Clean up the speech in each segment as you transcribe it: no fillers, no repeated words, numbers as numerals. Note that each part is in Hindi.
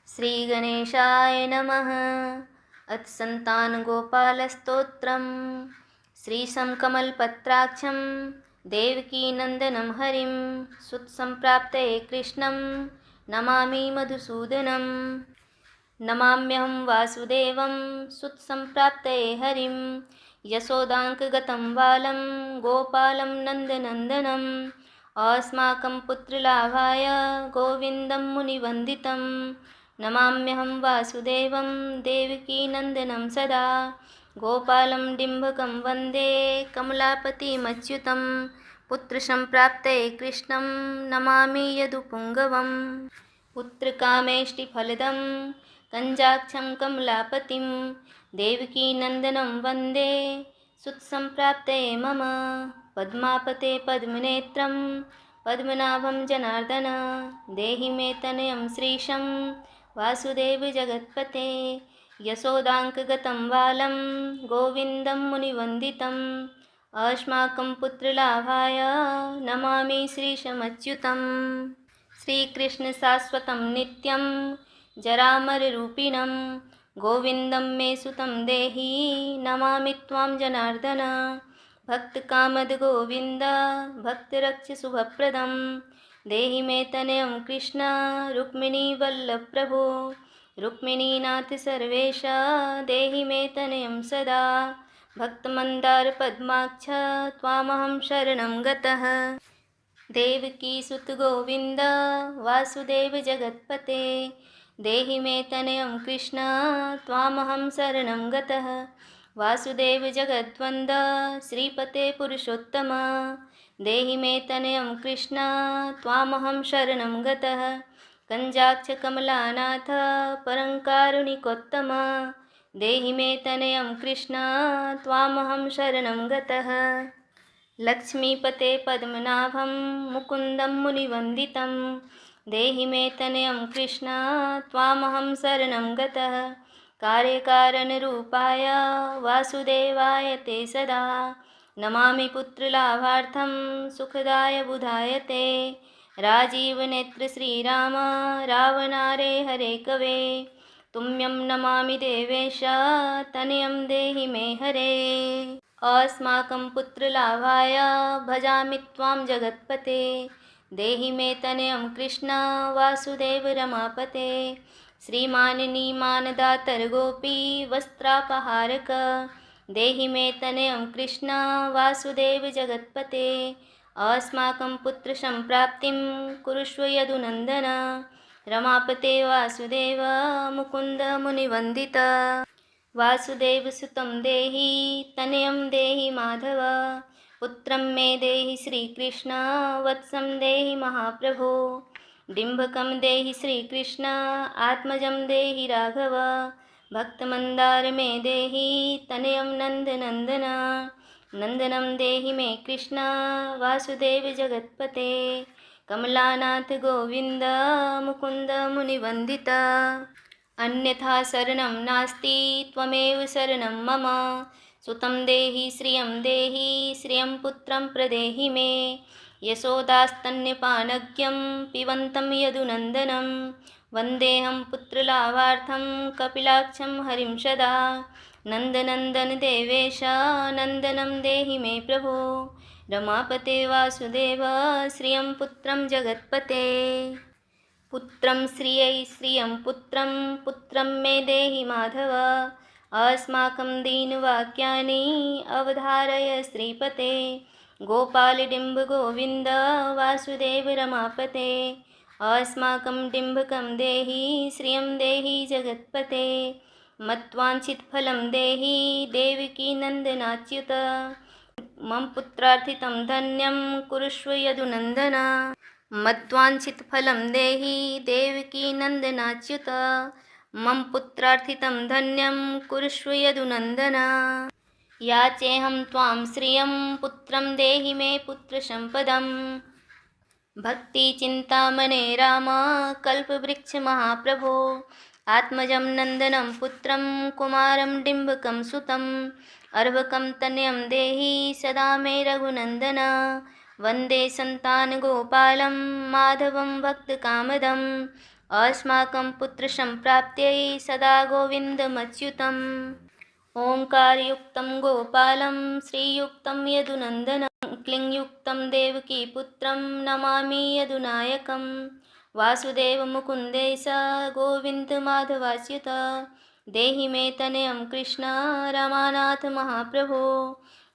श्रीगणेशाय नमः। अथ सन्तानगोपालस्तोत्रम्। श्रीशंकमलपत्राक्षं देवकीनन्दनं हरिं सुतसम्प्राप्तये कृष्णं नमामि मधुसूदनं। नमाम्यहं वासुदेवं सुतसम्प्राप्तये हरिं यशोदाङ्कगतं बालं गोपालं नन्दनन्दनम् अस्माकं पुत्रलाभाय गोविन्दं मुनिवन्दितं। नमाम्यहं वासुदेवं देवकीनन्दनं सदा गोपालं डिम्भकं वन्दे कमलापतिमच्युतं। पुत्रसम्प्राप्तये कृष्णं नमामि यदुपुङ्गवम्। पुत्रकामेष्टिफलदं कञ्जाक्षं कमलापतिं देवकीनन्दनं वन्दे सुतसम्प्राप्तये मम। पद्मापते पद्मनेत्रं पद्मनाभं जनार्दन देहि मे तनयं श्रीशं वासुदेव जगत्पते। यशोदाङ्कगतं बालं गोविन्दं मुनिवन्दितम् अस्माकं पुत्रलाभाय नमामि श्रीशमच्युतम्। श्रीकृष्णशाश्वतं नित्यं जरामररूपिणं गोविन्दं मे सुतं देहि नमामि त्वां जनार्दन। भक्तकामदगोविन्द भक्तरक्षशुभप्रदं देहि मे तनयं कृष्ण रुक्मिणीवल्लभप्रभो। रुक्मिणीनाथ सर्वेश देहि मे तनयं सदा भक्तमन्दारपद्माक्ष त्वामहं शरणं गतः। देवकीसुत गोविन्द वासुदेव जगत्पते देहि मे तनयं कृष्ण त्वामहं शरणं गतः। वासुदेव जगद्वन्द श्रीपते पुरुषोत्तम देहि मे तनयं कृष्ण त्वामहं शरणं गतः। कञ्जाक्षकमलानाथ परङ्कारुणिकोत्तम देहि मे तनयं कृष्ण त्वामहं शरणं गतः। लक्ष्मीपते पद्मनाभं मुकुन्दं मुनिवन्दितं देहि मे तनयं कृष्ण त्वामहं शरणं गतः। कार्यकारणरूपाय वासुदेवाय ते सदा नमामि पुत्रलाभार्थं सुखदाय बुधाय ते। राजीवनेत्र श्रीराम रावणारे हरे कवे तुम्यं नमामि देवेश तनयं देहि मे हरे। अस्माकं पुत्रलाभाय भजामि त्वां जगत्पते देहि मे तनयं कृष्ण वासुदेव रमापते। श्रीमाननीमानदातर्गोपी वस्त्रापहारक देहि मे तनयं कृष्ण वासुदेव जगत्पते। अस्माकं पुत्रसम्प्राप्तिं कुरुष्व यदुनन्दन रमापते वासुदेव मुकुन्द मुनिवन्दित। वासुदेवसुतं देहि तनयं देहि माधव पुत्रं मे देहि श्रीकृष्ण वत्सं देहि महाप्रभो। डिम्भकं देहि श्रीकृष्ण आत्मजं देहि राघव भक्तमन्दार मे देहि तनयं नन्दनन्दन। नन्दनं देहि मे कृष्ण वासुदेव जगत्पते कमलानाथ गोविन्द मुकुन्द मुनिवन्दित। अन्यथा शरणं नास्ति त्वमेव शरणं मम। सुतं देहि श्रियं पुत्रं प्रदेहि मे। यशोदास्तन्यपानज्ञं पिबन्तं यदुनन्दनं वन्देऽहं पुत्रलाभार्थं कपिलाक्षं हरिं सदा। नन्दनन्दन देवेश नन्दनं देहि मे प्रभो। रमापते वासुदेव श्रियं पुत्रं जगत्पते। पुत्रं श्रियं पुत्रं मे देहि माधव। अस्माकं दीनवाक्यानि अवधारय श्रीपते। गोपालडिम्ब गोविन्द वासुदेव रमापते। अस्माकं डिम्भकं देहि श्रियं देहि जगत्पते। मत्वाञ्छितफलं देहि देवकीनन्दनाच्युत। मम पुत्रार्थितं धन्यं कुरुष्व यदुनन्दन। मत्वाञ्छितफलं देहि देवकीनन्दनाच्युत। मम पुत्रार्थितं धन्यं कुरुष्व यदुनन्दन। याचेऽहं त्वां श्रियं पुत्रं देहि मे पुत्रसम्पदम्। भक्तिचिन्तामणे राम कल्पवृक्षमहाप्रभो। आत्मजं नन्दनं पुत्रं कुमारं डिम्भकं सुतम्। अर्भकं तनयं देहि सदा मे रघुनन्दन। वन्दे सन्तानगोपालं माधवं भक्तकामदं अस्माकं पुत्रसम्प्राप्त्यै सदा गोविन्दमच्युतम् ओङ्कारयुक्तं गोपालं श्रीयुक्तं यदुनन्दनं क्लीङ्युक्तं देवकीपुत्रं नमामि यदुनायकं वासुदेवमुकुन्देश गोविन्दमाधवाच्युत देहि मे तनयं कृष्ण रमानाथ महाप्रभो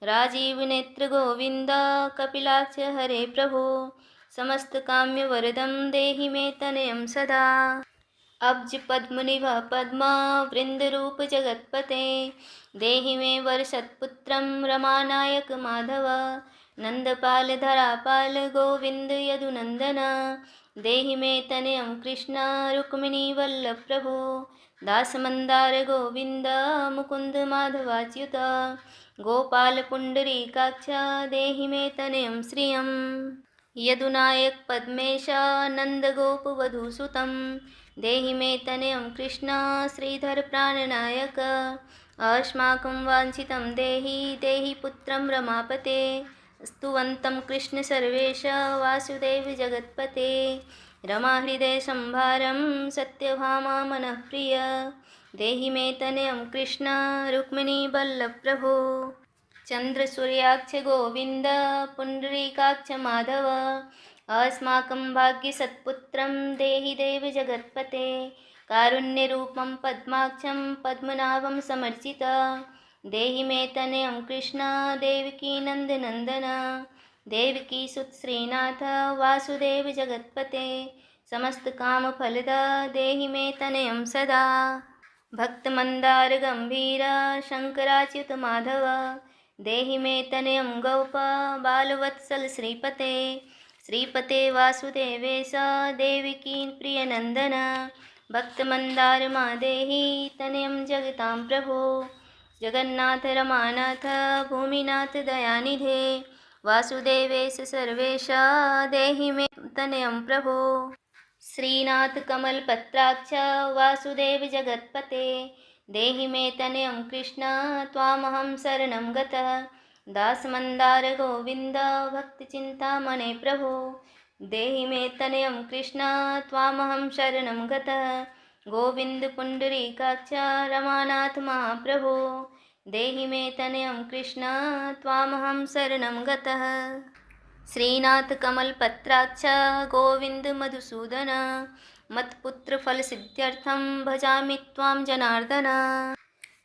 राजीवनेत्र गोविन्द कपिलाक्ष हरे प्रभो समस्तकाम्यवरदं देहि मे तनयं सदा अब्ज पद्मनिभा पद्मा वृंदरूप जगत्पते देहि मे वर्षत्पुत्रं रमानायक माधव नंदपाल धरापाल गोविंद यदुनंदन देहि मे तनयं कृष्ण रुक्मिणी वल्लभ प्रभो दासमंदार गोविंद मुकुंद माधवाच्युत गोपाल पुंडरीकाक्ष देहि मे तनयं श्रियं यदुनायक पद्मेश नन्दगोपवधूसुतं देहि मे तनयं कृष्ण श्रीधर प्राणनायक अस्माकं वाञ्छितं देहि देहि पुत्रं रमापते स्तुवन्तं कृष्ण सर्वेश वासुदेव जगत्पते रमाहृदय संभारं सत्यभामा मनःप्रिय देहि मे तनयं कृष्ण रुक्मिणी वल्लभ प्रभो चन्द्रसूर्याक्ष गोविन्द पुण्डरीकाक्ष माधव अस्माकं भाग्यसत्पुत्रं देहि देव जगत्पते कारुण्यरूपं पद्माक्षं पद्मनाभं समर्चित देहि मे तनयं कृष्ण देवकी नन्दनन्दन देवकी सुत श्रीनाथ वासुदेव जगत्पते समस्तकामफलद देहि मे तनयं सदा भक्तमन्दार गम्भीर शङ्कराच्युत माधव देहि मे तनयं गौप बालवत्सल श्रीपते श्रीपते वासुदेवेश देवकी प्रियनन्दन भक्तमन्दार मा देहि तनयं जगतां प्रभो जगन्नाथ रमानाथ भूमिनाथ दयानिधे वासुदेवेश सर्वेश देहि मे तनयं प्रभो श्रीनाथ कमलपत्राक्ष वासुदेव जगत्पते देहि मे तनयं कृष्ण त्वामहं शरणं गतः दासमन्दार गोविन्द भक्तचिन्तामणे प्रभो देहि मे तनयं कृष्ण त्वामहं शरणं गतः गोविन्द पुण्डरीकाक्ष रमानाथ महाप्रभो देहि मे तनयं कृष्ण त्वामहं शरणं गतः श्रीनाथ कमलपत्राक्ष गोविन्द मधुसूदन मत्पुत्रफलसिद्ध्यर्थं भजामि त्वां जनार्दन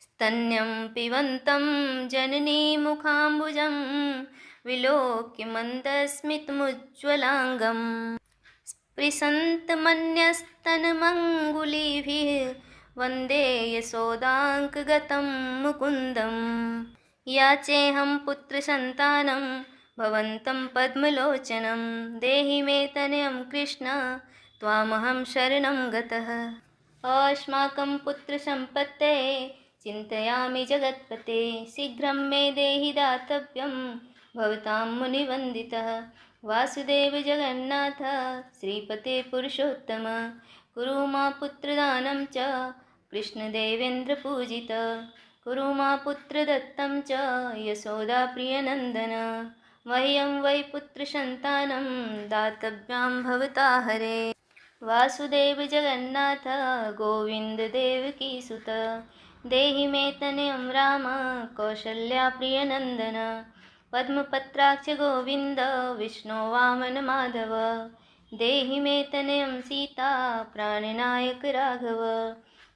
स्तन्यं पिबन्तं जननीमुखाम्बुजं विलोक्य मन्दस्मितमुज्ज्वलाङ्गं स्पृशन्तमन्यस्तनमङ्गुलीभिः वन्दे यशोदाङ्कगतं मुकुन्दं याचेऽहं पुत्रसन्तानं भवन्तं पद्मलोचनं देहि मे तनयं कृष्ण त्वामहं शरणं गतः अस्माकं पुत्रसम्पत्ते चिन्तयामि जगत्पते शीघ्रं मे देहि दातव्यं भवतां मुनिवन्दितः वासुदेव जगन्नाथ श्रीपते पुरुषोत्तम कुरु मा पुत्रदानं च कृष्णदेवेन्द्रपूजित कुरु मा पुत्रदत्तं च यशोदाप्रियनन्दन मह्यं वै पुत्रसन्तानं दातव्यां भवता हरे वासुदेव जगन्नाथ गोविन्द देवकी सुत देहि मे तनयं राम कौसल्याप्रियनन्दन पद्मपत्राक्ष गोविन्द विष्णो वामन माधव देहि मे तनयं सीता प्राणनायक राघव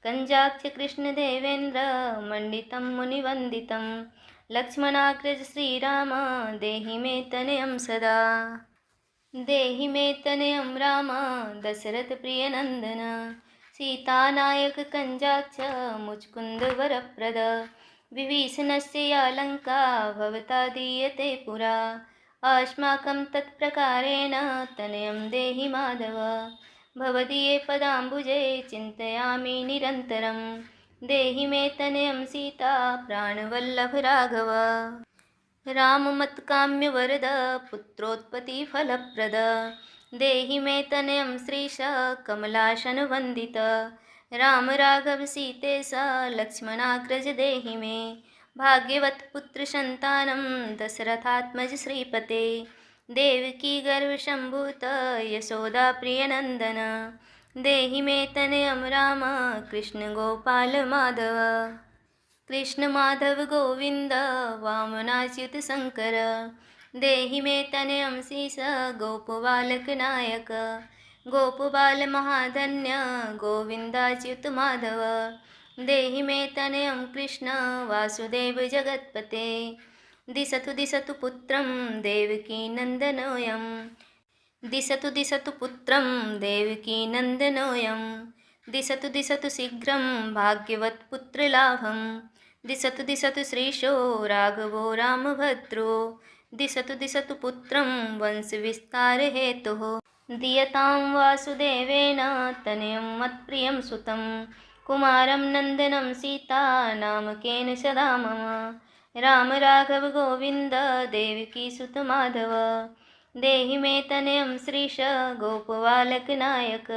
कञ्जाक्ष कृष्णदेवेन्द्र मण्डितं मुनिवन्दितं लक्ष्मणाग्रज श्रीराम देहि मे तनयं सदा देहि मे तनयं राम दशरथ प्रियनन्दन सीतानायक कञ्जाक्ष मुचकुन्द वरप्रद विभीषणस्य या लङ्का भवता दीयते पुरा अस्माकं तत्प्रकारेण तनयं देहि माधव भवदीये पदाम्बुजे चिन्तयामि निरन्तरं देहि मे तनयं सीता प्राणवल्लभ राघव राममत्काम्यवरद पुत्रोत्पत्तिफलप्रद देहि मे तनयं श्रीश कमलाशनवन्दित राम राघव सीतेश लक्ष्मणाग्रज देहि मे भाग्यवत् पुत्रसन्तानं दशरथात्मज श्रीपते देवकी गर्भसम्भूत यशोदा प्रियनन्दन देहि मे तनयं राम कृष्ण गोपाल माधव। कृष्ण माधव गोविंद वामनाच्युत शंकर। देहि मे तनयं शीश गोपबालक नायक। गोपबाल महाधन्य गोविंदाच्युत माधव। देहि मे तनयं कृष्ण वासुदेव जगत्पते। दिशतु दिशतु पुत्रं देवकी नन्दनोऽयं। दिशतु दिशतु पुत्रं देवकी नन्दनोऽयं। दिशतु दिशतु शीघ्रं भाग्यवत् पुत्रलाभं। दिशतु दिशतु श्रीशो राघवो रामभद्रो। दिशतु दिशतु पुत्रं वंशविस्तारहेतुः। दीयतां वासुदेवेन तनयं मत्प्रियं सुतं। कुमारं नन्दनं सीतानामकेन सदा मम। राम राघव गोविन्द देवकीसुत माधव। देहि मे तनयं श्रीश गोपबालकनायक।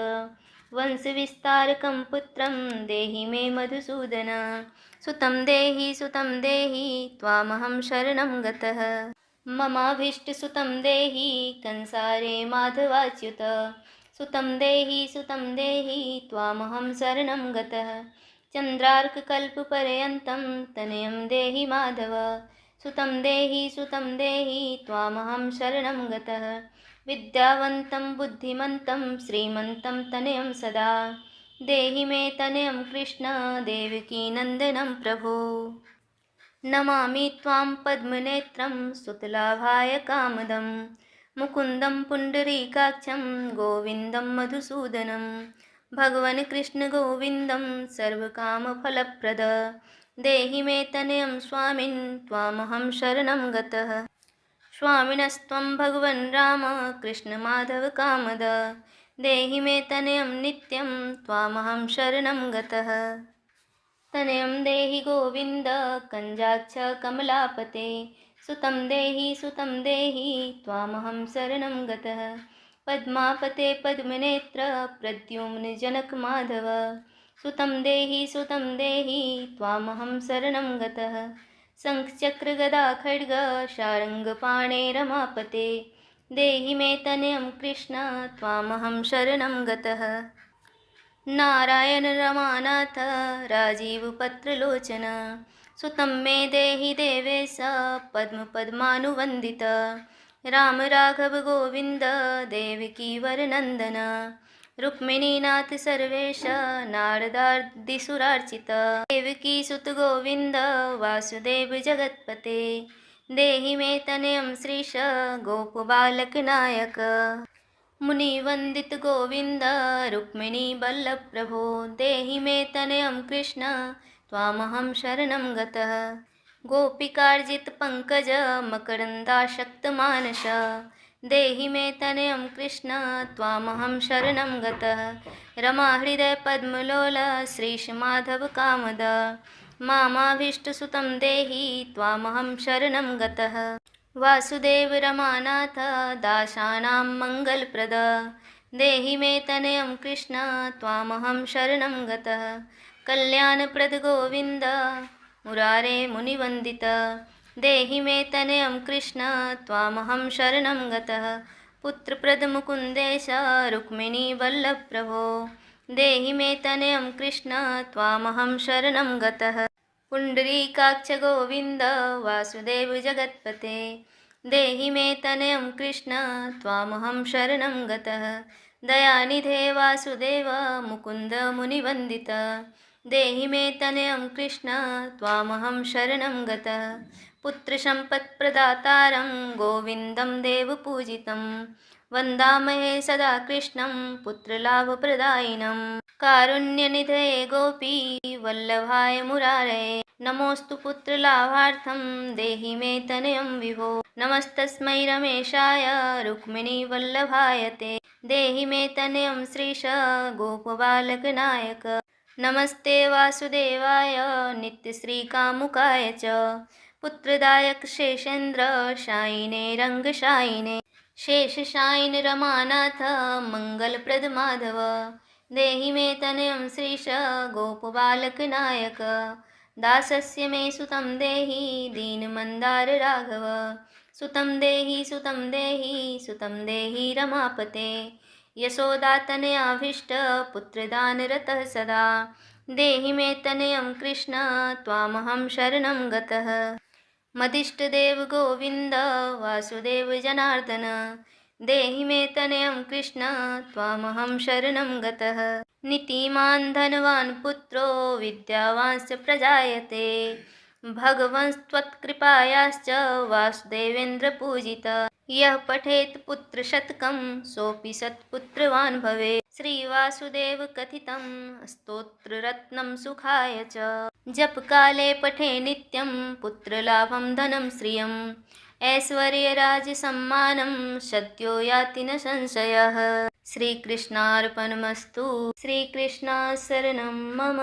वंशविस्तारकं पुत्रं देहि मे मधुसूदन। सुतं देहि त्वामहं शरणं गतः। ममाभीष्टसुतं देहि कंसारे माधवाच्युत। सुतं देहि त्वामहं शरणं गतः। चन्द्रार्ककल्पपर्यन्तं तनयं देहि माधव। सुतं देहि त्वामहं शरणं गतः। विद्यावन्तं बुद्धिमन्तं श्रीमन्तं तनयं सदा। देहि मे तनयं कृष्ण देवकी नन्दनं प्रभो। नमामि त्वां पद्मनेत्रं सुतलाभाय कामदं। मुकुन्दं पुण्डरीकाक्षं गोविन्दं मधुसूदनं। भगवन् कृष्ण गोविन्दं सर्वकामफलप्रद। देहि मे तनयं स्वामिन् त्वामहं शरणं गतः। स्वामिनस्त्वं भगवन् राम कृष्ण माधव कामद। देहि मे तनयं नित्यं त्वामहं शरणं गतः। तनयं देहि गोविन्द कञ्जाक्ष कमलापते। सुतं देहि त्वामहं शरणं गतः। पद्मापते पद्मनेत्र प्रद्युम्न जनक माधव। सुतं देहि त्वामहं शरणं गतः। शङ्खचक्र गदा खड्ग शार्ङ्गपाणे रमापते। देहि मे तनयं कृष्ण त्वामहं शरणं गतः। नारायण रमानाथ राजीवपत्रलोचन। सुतं मे देहि देवेश पद्मपद्मानुवन्दित। राम राघव गोविन्द देवकीवरनन्दन। रुक्मिणीनाथ सर्वेश नारदादिसुरार्चित। देवकीसुत गोविन्द वासुदेव जगत्पते। देहि मे तनयं श्रीश गोपबालकनायक। मुनिवन्दित गोविन्द रुक्मिणी वल्लभ प्रभो। देहि मे तनयं कृष्ण त्वामहं शरणं गतः। गोपिकार्जित पंकज मकरन्दाशक्त मानस। देहि मे तनयं कृष्ण त्वामहं शरणं गतः। रमाहृदय पद्मलोल श्रीश माधव कामद। मामाभीष्टसुतं देहि त्वामहं शरणं गतः। वासुदेव रमानाथ दासानां मङ्गलप्रद। देहि मे तनयं कृष्ण त्वामहं शरणं गतः। कल्याणप्रद गोविन्द मुरारे मुनिवन्दित। देहि मे तनयं कृष्ण त्वामहं शरणं गतः। पुत्रप्रद मुकुन्देश रुक्मिणी वल्लभ प्रभो। देहि मे तनयं कृष्ण त्वामहं शरणं गतः। पुण्डरीकाक्ष गोविन्द वासुदेव जगत्पते। देहि मे तनयं कृष्ण त्वामहं शरणं गतः। दयानिधे वासुदेव मुकुन्द मुनिवन्दित। देहि मे तनयं कृष्ण त्वामहं शरणं गतः। पुत्रसम्पत्प्रदातारं गोविन्दं देवपूजितं। वन्दामहे सदा कृष्णं पुत्रलाभप्रदायिनं। कारुण्यनिधये गोपी वल्लभाय मुरारये। नमोऽस्तु पुत्रलाभार्थं देहि मे तनयं विभो। नमस्तस्मै रमेशाय रुक्मिणीवल्लभाय ते। देहि मे तनयं श्रीश गोपबालकनायक। नमस्ते वासुदेवाय नित्यश्रीकामुकाय च। पुत्रदायक शेषेन्द्र शायिने रङ्गशायिने। शेषशायिन रमानाथ मङ्गलप्रद माधव। देहि मे तनयं श्रीश गोपबालकनायक। दासस्य मे सुतं देहि दीनमन्दार राघव। सुतं देहि रमापते। यशोदातनयाभीष्टपुत्रदानरतः सदा देहि मे तनयं कृष्ण त्वामहं शरणं गतः। मदिष्टदेव गोविन्द वासुदेव जनार्दन देहि मे तनयं कृष्ण त्वामहं शरणं गतः। नीतिमान् धनवान् पुत्रो विद्यावांश्च प्रजायते भगवंस्त्वत्कृपायाश्च वासुदेवेन्द्रपूजितः। यः पठेत् पुत्रशतकं सोऽपि सत्पुत्रवान् भवेत्। श्रीवासुदेव कथितं स्तोत्ररत्नं सुखाय च जपकाले पठे नित्यं पुत्रलाभं धनं श्रियम् ऐश्वर्यराजसम्मानं सद्यो याति न संशयः। श्रीकृष्णार्पणमस्तु। श्रीकृष्णात् शरणं मम।